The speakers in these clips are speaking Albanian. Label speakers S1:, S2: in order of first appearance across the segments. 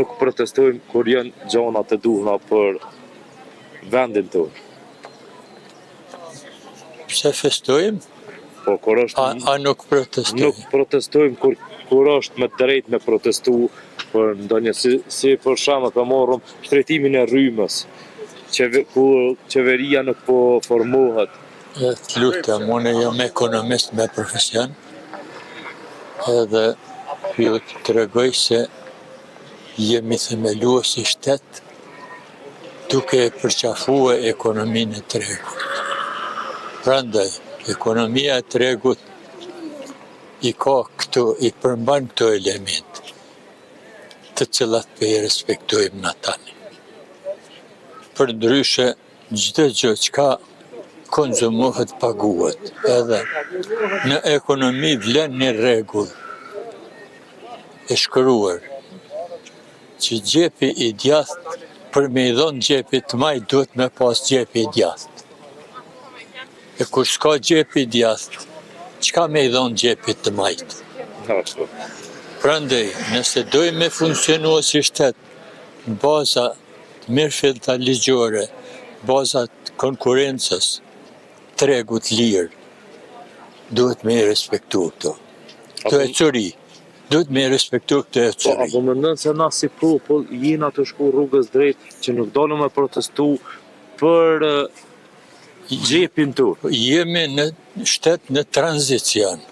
S1: Nuk protestojmë kur janë gjona të duhura për vendin tonë.
S2: Pse festojmë?
S1: Po kur është
S2: A nuk protestojmë?
S1: nuk protestojmë kur është me drejt me protestu për ndonjë si për shembull të morëm shtretimin e rrymës. Kur qeveria nuk po formohet.
S2: Të lutem, unë jam ekonomist me profesion, edhe ju të tregoj se jemi themeluar si shtet duke përqafue ekonominë e tregut. Prandaj, ekonomia e tregut i përmban këto element, të cilat për i respektojmë në tani. Për ndryshe, çdo gjë çka konsumohet paguhet, edhe në ekonomi vlen një rregull e shkruar që gjepi i djathtë për me i dhënë gjepit të majt duhet me pas gjepi i djathtë. E kur s'ka gjepi i djathtë, çka me i dhënë gjepit të majt? Prandaj, nëse dojmë me funksionu si shtet në baza të mirëfillta ligjore, baza të konkurrencës, tregut lirë, duhet me i respektu këto. Këto e curi. Duhet me i respektu këto e curi.
S1: Apo mendon se na si popull jena të shku rrugës drejt që nuk dalëm me protestu për gjepin tonë?
S2: Jemi në shtet në tranzicion.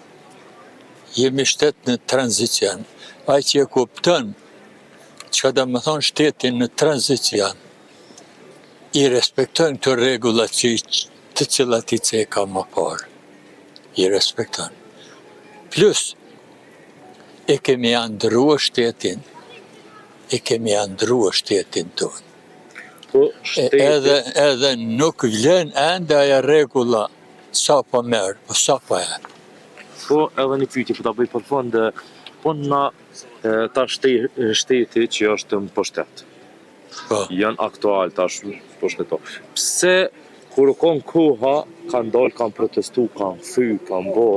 S2: Jemi shtet në tranzicion. Ai që e kupton çka do të thonë shteti në tranzicion, i respekton këto rregulla të cilat i ceka më parë. I respekton. Plus, e kemi andruar shtetin tonë.
S1: Po,
S2: Edhe nuk vlen ende ajo rregulla sa po merr, po sa po e.
S1: Po, edhe një pyetje po ta bëj për fond, po na ta shteti që është në pushtet.
S2: Po.
S1: Janë aktual tash pushteto. Pse kur kon koha kanë dalë, kanë protestu, kanë thy, kanë bo.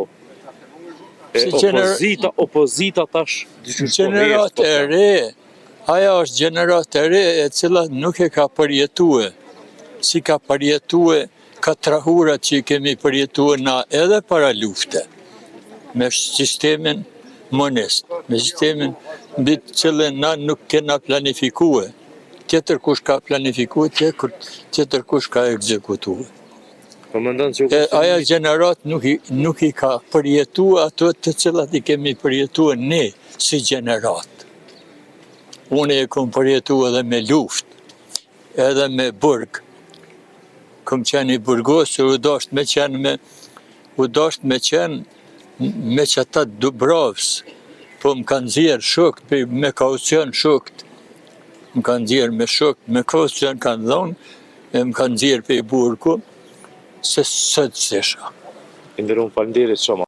S1: Opozita tash
S2: Gjeneratë e re, aja është gjeneratë e re e cila nuk e ka përjetue, si ka përjetue ka trahurat që i kemi përjetue na edhe para lufte, me sistemin monist, me sistemin mbi të cilën na nuk kena planifikue. Tjetër kush ka planifikue, tjetër kush ka ekzekutue. Aja gjenerat nuk i ka përjetua ato të cilat i kemi përjetua ne si gjenerat. Unë e kom përjetua edhe me luft, edhe me burg. Kom qenë i burgos, u dasht me qenë me qëtat Dubravs, po më kanë zirë shukt, me kaucion shukt. Më kanë zirë me shukt, me kaucion kanë dhonë, e më kanë zirë pe i burgu, se sëtë sesha.
S1: Inderum, faleminderit shumë.